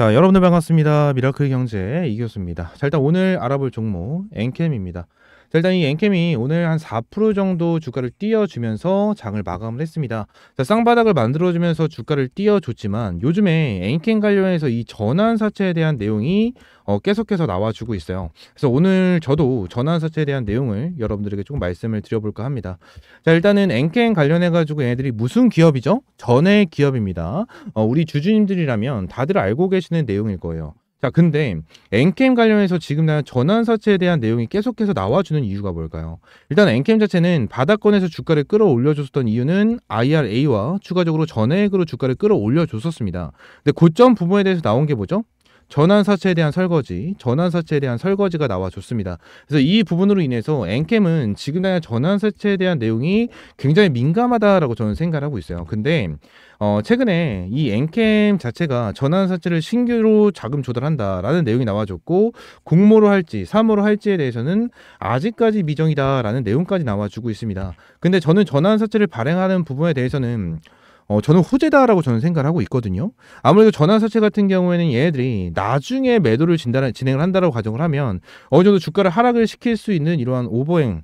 자, 여러분들 반갑습니다. 미라클 경제 이교수입니다. 자, 일단 오늘 알아볼 종목 엔캠입니다. 자, 일단 이 엔캠이 오늘 한 4% 정도 주가를 띄워주면서 장을 마감을 했습니다. 자, 쌍바닥을 만들어주면서 주가를 띄워줬지만 요즘에 엔캠 관련해서 이 전환사채에 대한 내용이 계속해서 나와주고 있어요. 그래서 오늘 저도 전환사채에 대한 내용을 여러분들에게 조금 말씀을 드려볼까 합니다. 자, 일단은 엔캠 관련해가지고 얘네들이 무슨 기업이죠? 전액 기업입니다. 우리 주주님들이라면 다들 알고 계시는 내용일 거예요. 자, 근데 엔캠 관련해서 지금 전환사채에 대한 내용이 계속해서 나와주는 이유가 뭘까요? 일단 엔캠 자체는 바닥권에서 주가를 끌어올려줬었던 이유는 IRA와 추가적으로 전액으로 주가를 끌어올려줬었습니다. 근데 고점 부분에 대해서 나온 게 뭐죠? 전환사채에 대한 설거지, 전환사채에 대한 설거지가 나와줬습니다. 그래서 이 부분으로 인해서 엔캠은 지금 전환사채에 대한 내용이 굉장히 민감하다라고 저는 생각을 하고 있어요. 근데 최근에 이 엔캠 자체가 전환사채를 신규로 자금 조달한다라는 내용이 나와줬고, 공모로 할지 사모로 할지에 대해서는 아직까지 미정이다라는 내용까지 나와주고 있습니다. 근데 저는 전환사채를 발행하는 부분에 대해서는 저는 호재다라고 저는 생각을 하고 있거든요. 아무래도 전환사채 같은 경우에는 얘네들이 나중에 매도를 진행을 한다라고 가정을 하면 어느 정도 주가를 하락을 시킬 수 있는 이러한 오버행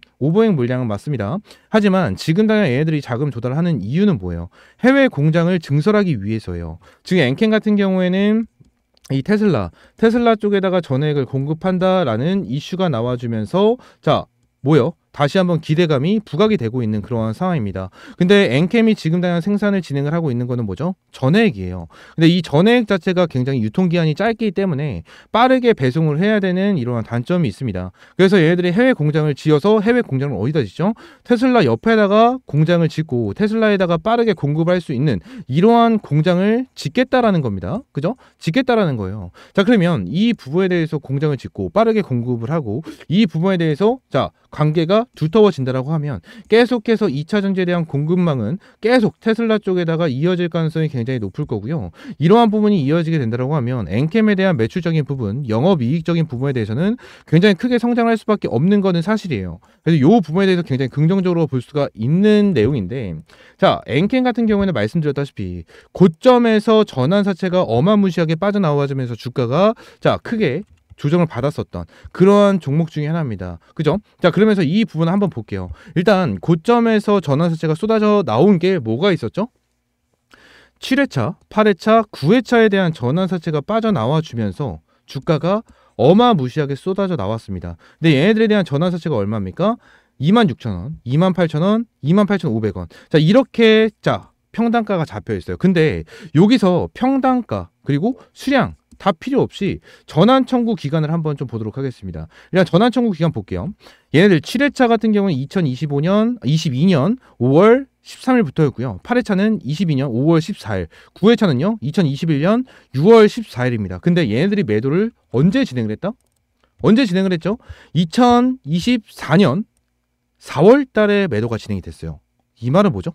물량은 맞습니다. 하지만 지금 당장 얘네들이 자금 조달하는 이유는 뭐예요? 해외 공장을 증설하기 위해서예요. 지금 엔캠 같은 경우에는 이 테슬라 쪽에다가 전액을 공급한다라는 이슈가 나와주면서 뭐요? 다시 한번 기대감이 부각이 되고 있는 그러한 상황입니다. 근데 엔캠이 지금 당장 생산을 진행을 하고 있는 거는 뭐죠? 전액이에요. 근데 이 전액 자체가 굉장히 유통기한이 짧기 때문에 빠르게 배송을 해야 되는 이러한 단점이 있습니다. 그래서 얘네들이 해외 공장을 지어서, 해외 공장을 어디다 짓죠? 테슬라 옆에다가 공장을 짓고 테슬라에다가 빠르게 공급할 수 있는 이러한 공장을 짓겠다라는 겁니다. 그죠? 짓겠다라는 거예요. 자, 그러면 이 부분에 대해서 공장을 짓고 빠르게 공급을 하고, 이 부분에 대해서 관계가 두터워진다라고 하면 계속해서 2차 전지에 대한 공급망은 계속 테슬라 쪽에다가 이어질 가능성이 굉장히 높을 거고요. 이러한 부분이 이어지게 된다라고 하면 엔캠에 대한 매출적인 부분, 영업이익적인 부분에 대해서는 굉장히 크게 성장할 수밖에 없는 거는 사실이에요. 그래서 이 부분에 대해서 굉장히 긍정적으로 볼 수가 있는 내용인데, 자, 엔캠 같은 경우에는 말씀드렸다시피 고점에서 전환사채가 어마무시하게 빠져나와주면서 주가가 크게 조정을 받았었던 그러한 종목 중에 하나입니다. 그죠? 자, 그러면서 이 부분 한번 볼게요. 일단 고점에서 전환사채가 쏟아져 나온 게 뭐가 있었죠? 7회차, 8회차, 9회차에 대한 전환사채가 빠져나와 주면서 주가가 어마무시하게 쏟아져 나왔습니다. 근데 얘네들에 대한 전환사채가 얼마입니까? 26,000원, 28,000원, 28,500원. 자, 이렇게 평단가가 잡혀 있어요. 근데 여기서 평단가 그리고 수량 다 필요 없이 전환 청구 기간을 한번 좀 보도록 하겠습니다. 일단 전환 청구 기간 볼게요. 얘네들 7회차 같은 경우는 22년 5월 13일부터였고요. 8회차는 22년 5월 14일, 9회차는요 2021년 6월 14일입니다. 근데 얘네들이 매도를 언제 진행을 했다? 언제 진행을 했죠? 2024년 4월 달에 매도가 진행이 됐어요. 이 말은 뭐죠?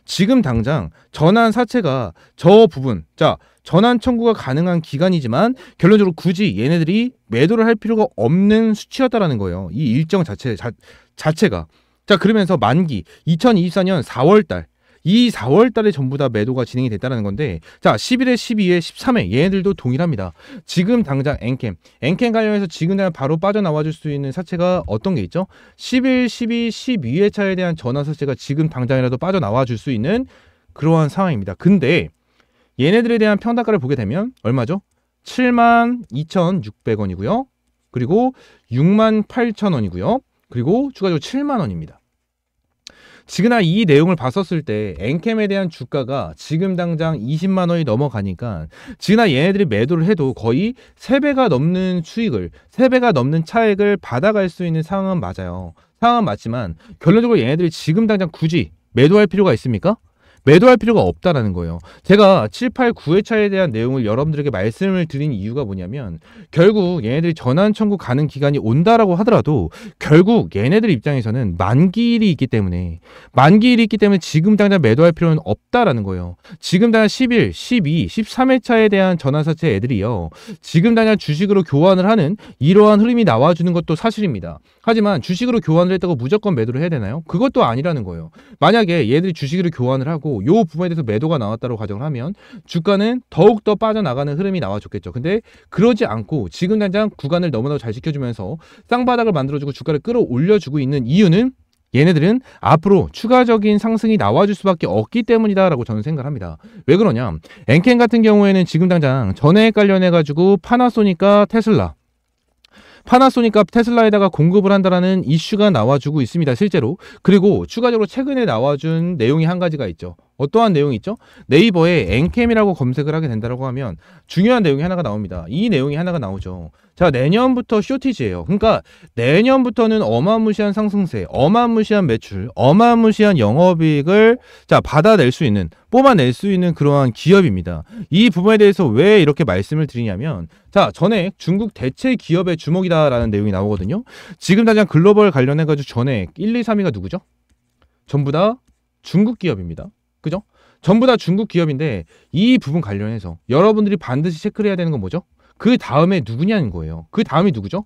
지금 당장 전환 사채가 저 부분, 전환 청구가 가능한 기간이지만 결론적으로 굳이 얘네들이 매도를 할 필요가 없는 수치였다라는 거예요. 이 일정 자체가. 자, 그러면서 만기 2024년 4월달, 이 4월달에 전부 다 매도가 진행이 됐다는 건데, 11회, 12회, 13회 얘네들도 동일합니다. 지금 당장 엔캠 관련해서 지금 당장 바로 빠져나와 줄 수 있는 사채가 어떤 게 있죠? 11, 12, 12회 차에 대한 전환 사채가 지금 당장이라도 빠져나와 줄 수 있는 그러한 상황입니다. 근데 얘네들에 대한 평단가를 보게 되면 얼마죠? 72,600원이고요. 그리고 68,000원이고요. 그리고 추가적으로 7만원입니다. 지금나 이 내용을 봤었을 때 엔캠에 대한 주가가 지금 당장 20만 원이 넘어가니까 지금나 얘네들이 매도를 해도 거의 3배가 넘는 수익을, 3배가 넘는 차익을 받아갈 수 있는 상황은 맞아요. 상황은 맞지만 결론적으로 얘네들이 지금 당장 굳이 매도할 필요가 있습니까? 매도할 필요가 없다라는 거예요. 제가 7, 8, 9회차에 대한 내용을 여러분들에게 말씀을 드린 이유가 뭐냐면, 결국 얘네들이 전환 청구 가능 기간이 온다라고 하더라도 결국 얘네들 입장에서는 만기일이 있기 때문에 지금 당장 매도할 필요는 없다라는 거예요. 지금 당장 11, 12, 13회차에 대한 전환사채 애들이요, 지금 당장 주식으로 교환을 하는 이러한 흐름이 나와주는 것도 사실입니다. 하지만 주식으로 교환을 했다고 무조건 매도를 해야 되나요? 그것도 아니라는 거예요. 만약에 얘들이 주식으로 교환을 하고 하고 요 부분에 대해서 매도가 나왔다고 가정을 하면 주가는 더욱더 빠져나가는 흐름이 나와줬겠죠. 근데 그러지 않고 지금 당장 구간을 너무나도 잘 지켜주면서 쌍바닥을 만들어주고 주가를 끌어올려주고 있는 이유는 얘네들은 앞으로 추가적인 상승이 나와줄 수밖에 없기 때문이다라고 저는 생각을 합니다. 왜 그러냐? 엔캠 같은 경우에는 지금 당장 전해액 관련해가지고 파나소닉과 테슬라에다가 공급을 한다라는 이슈가 나와주고 있습니다. 실제로. 그리고 추가적으로 최근에 나와준 내용이 한 가지가 있죠. 어떠한 내용이 있죠? 네이버에 엔캠이라고 검색을 하게 된다고 하면 중요한 내용이 하나가 나옵니다. 이 내용이 하나가 나오죠. 자, 내년부터 쇼티지예요. 그러니까 내년부터는 어마무시한 상승세, 어마무시한 매출, 어마무시한 영업이익을 받아낼 수 있는, 뽑아낼 수 있는 그러한 기업입니다. 이 부분에 대해서 왜 이렇게 말씀을 드리냐면 전액 중국 대체 기업의 주목이다라는 내용이 나오거든요. 지금 당장 글로벌 관련해가지고 전액 1, 2, 3위가 누구죠? 전부 다 중국 기업입니다. 그죠? 전부 다 중국 기업인데 이 부분 관련해서 여러분들이 반드시 체크를 해야 되는 건 뭐죠? 그 다음에 누구냐는 거예요. 그 다음이 누구죠?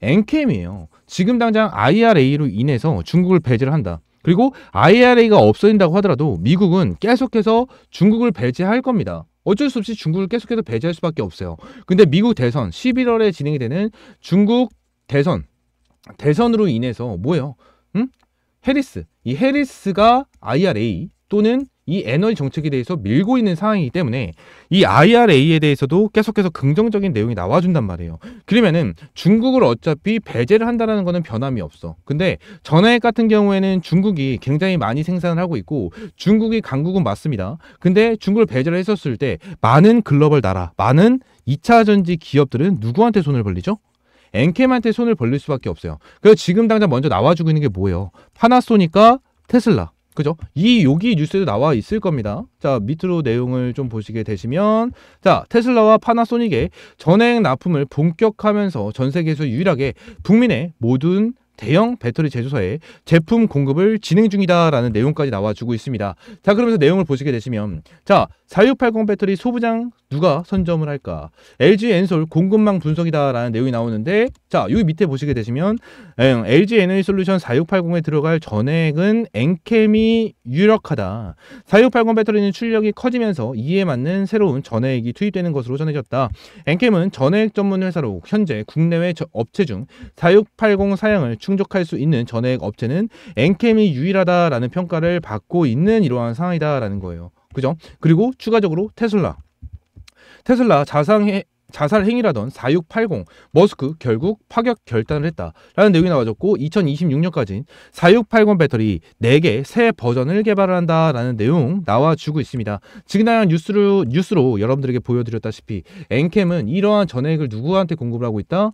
엔캠이에요. 지금 당장 IRA로 인해서 중국을 배제를 한다. 그리고 IRA가 없어진다고 하더라도 미국은 계속해서 중국을 배제할 겁니다. 어쩔 수 없이 중국을 계속해서 배제할 수밖에 없어요. 근데 미국 대선 11월에 진행이 되는 중국 대선으로 인해서 뭐예요? 이 해리스가 IRA 또는 이 에너지 정책에 대해서 밀고 있는 상황이기 때문에 이 IRA에 대해서도 계속해서 긍정적인 내용이 나와준단 말이에요. 그러면은 중국을 어차피 배제를 한다는 거는 변함이 없어. 근데 전해액 같은 경우에는 중국이 굉장히 많이 생산을 하고 있고 중국이 강국은 맞습니다. 근데 중국을 배제를 했었을 때 많은 글로벌 나라, 많은 2차 전지 기업들은 누구한테 손을 벌리죠? 엔캠한테 손을 벌릴 수밖에 없어요. 그래서 지금 당장 먼저 나와주고 있는 게 뭐예요? 파나소닉과 테슬라. 그죠? 여기 뉴스에도 나와 있을 겁니다. 밑으로 내용을 좀 보시게 되시면 테슬라와 파나소닉의 전해액 납품을 본격화하면서 전 세계에서 유일하게 북미의 모든 대형 배터리 제조사에 제품 공급을 진행 중이다라는 내용까지 나와주고 있습니다. 그러면서 내용을 보시게 되시면 4680 배터리 소부장 누가 선점을 할까? LG 엔솔 공급망 분석이다라는 내용이 나오는데 여기 밑에 보시게 되시면 LG 에너지 솔루션 4680에 들어갈 전액은 엔캠이 유력하다. 4680 배터리는 출력이 커지면서 이에 맞는 새로운 전액이 투입되는 것으로 전해졌다. 엔캠은 전액 전문 회사로 현재 국내외 업체 중 4680 사양을 충족할 수 있는 전액 업체는 엔캠이 유일하다라는 평가를 받고 있는 이러한 상황이다라는 거예요. 그죠? 그리고 추가적으로 테슬라 자살 행위라던 4680 머스크 결국 파격 결단을 했다라는 내용이 나와줬고 2026년까지 4680 배터리 4개 새 버전을 개발을 한다라는 내용 나와주고 있습니다. 지금 뉴스로 여러분들에게 보여드렸다시피 엔캠은 이러한 전액을 누구한테 공급을 하고 있다?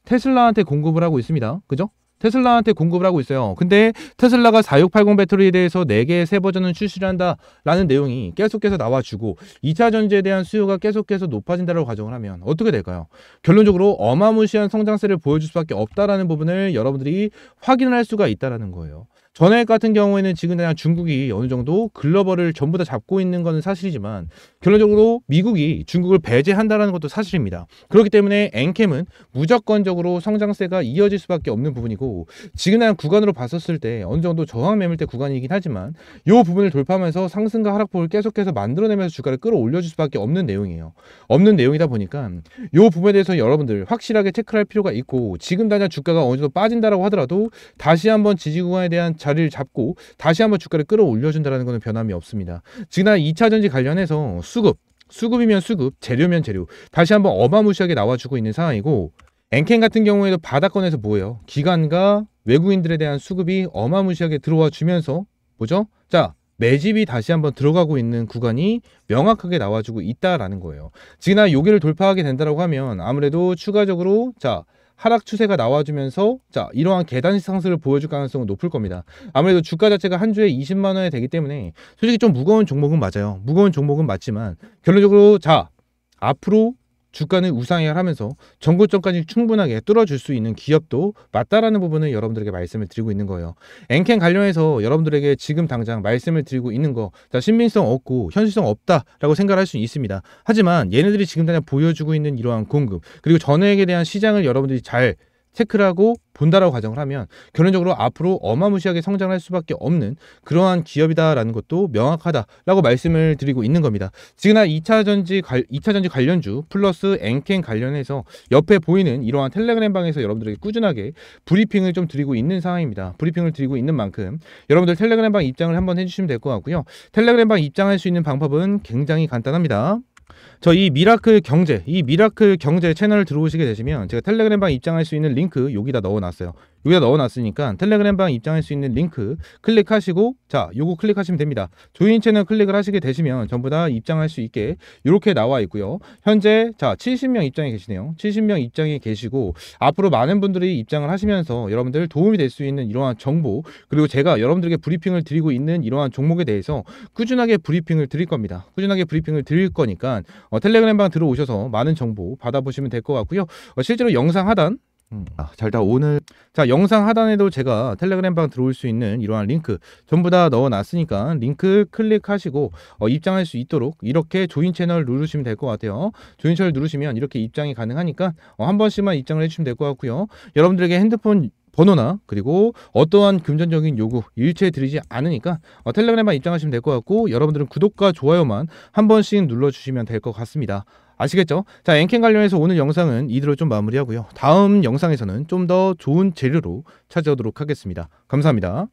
테슬라한테 공급을 하고 있습니다. 그죠? 테슬라한테 공급을 하고 있어요. 근데 테슬라가 4680 배터리에 대해서 4개의 새 버전을 출시를 한다라는 내용이 계속해서 나와주고 2차 전지에 대한 수요가 계속해서 높아진다고 가정을 하면 어떻게 될까요? 결론적으로 어마무시한 성장세를 보여줄 수밖에 없다라는 부분을 여러분들이 확인을 할 수가 있다는 거예요. 전액 같은 경우에는 지금 그냥 중국이 어느 정도 글로벌을 전부 다 잡고 있는 것은 사실이지만 결론적으로 미국이 중국을 배제한다는 것도 사실입니다. 그렇기 때문에 엔캠은 무조건적으로 성장세가 이어질 수밖에 없는 부분이고 지금 그냥 구간으로 봤었을 때 어느 정도 저항 매물대 구간이긴 하지만 이 부분을 돌파하면서 상승과 하락폭을 계속해서 만들어내면서 주가를 끌어올려줄 수밖에 없는 내용이에요. 없는 내용이다 보니까 이 부분에 대해서 여러분들 확실하게 체크를 할 필요가 있고 지금 당장 주가가 어느 정도 빠진다라고 하더라도 다시 한번 지지 구간에 대한 자리를 잡고 다시 한번 주가를 끌어올려준다는 것은 변함이 없습니다. 지난 2차 전지 관련해서 수급이면 수급, 재료면 재료 다시 한번 어마무시하게 나와주고 있는 상황이고 엔캠 같은 경우에도 바닥권에서 뭐예요? 기관과 외국인들에 대한 수급이 어마무시하게 들어와 주면서 뭐죠? 매집이 다시 한번 들어가고 있는 구간이 명확하게 나와주고 있다라는 거예요. 지금 여기를 돌파하게 된다고 하면 아무래도 추가적으로 하락 추세가 나와주면서 이러한 계단식 상승을 보여줄 가능성은 높을 겁니다. 아무래도 주가 자체가 한 주에 20만 원에 되기 때문에 솔직히 좀 무거운 종목은 맞아요. 무거운 종목은 맞지만 결론적으로 앞으로 주가는 우상향을 하면서 전고점까지 충분하게 뚫어줄 수 있는 기업도 맞다라는 부분을 여러분들에게 말씀을 드리고 있는 거예요. 엔캠 관련해서 여러분들에게 지금 당장 말씀을 드리고 있는 거 신빙성 없고 현실성 없다라고 생각할 수 있습니다. 하지만 얘네들이 지금 당장 보여주고 있는 이러한 공급 그리고 전액에 대한 시장을 여러분들이 잘 체크를 하고 본다라고 가정을 하면 결론적으로 앞으로 어마무시하게 성장할 수밖에 없는 그러한 기업이다라는 것도 명확하다라고 말씀을 드리고 있는 겁니다. 지금은 2차 전지 관련주 플러스 엔캔 관련해서 옆에 보이는 이러한 텔레그램 방에서 여러분들에게 꾸준하게 브리핑을 좀 드리고 있는 상황입니다. 브리핑을 드리고 있는 만큼 여러분들 텔레그램 방 입장을 한번 해주시면 될 것 같고요. 텔레그램 방 입장할 수 있는 방법은 굉장히 간단합니다. 저 이 미라클 경제 채널을 들어오시게 되시면 제가 텔레그램 방 입장할 수 있는 링크 여기다 넣어놨어요. 여기다 넣어놨으니까 텔레그램 방 입장할 수 있는 링크 클릭하시고, 자, 요거 클릭하시면 됩니다. 조인 채널 클릭을 하시게 되시면 전부 다 입장할 수 있게 이렇게 나와 있고요. 현재 자 70명 입장에 계시네요. 70명 입장에 계시고 앞으로 많은 분들이 입장을 하시면서 여러분들 도움이 될 수 있는 이러한 정보, 그리고 제가 여러분들에게 브리핑을 드리고 있는 이러한 종목에 대해서 꾸준하게 브리핑을 드릴 겁니다. 꾸준하게 브리핑을 드릴 거니까 텔레그램 방 들어오셔서 많은 정보 받아보시면 될 것 같고요. 실제로 영상 하단 영상 하단에도 제가 텔레그램 방 들어올 수 있는 이러한 링크 전부 다 넣어놨으니까 링크 클릭하시고 입장할 수 있도록 이렇게 조인 채널 누르시면 될 것 같아요. 조인 채널 누르시면 이렇게 입장이 가능하니까 한 번씩만 입장을 해주시면 될 것 같고요. 여러분들에게 핸드폰 번호나 그리고 어떠한 금전적인 요구 일체 드리지 않으니까 텔레그램만 입장하시면 될 것 같고, 여러분들은 구독과 좋아요만 한 번씩 눌러주시면 될 것 같습니다. 아시겠죠? 자, 엔캔 관련해서 오늘 영상은 이대로 좀 마무리하고요. 다음 영상에서는 좀 더 좋은 재료로 찾아오도록 하겠습니다. 감사합니다.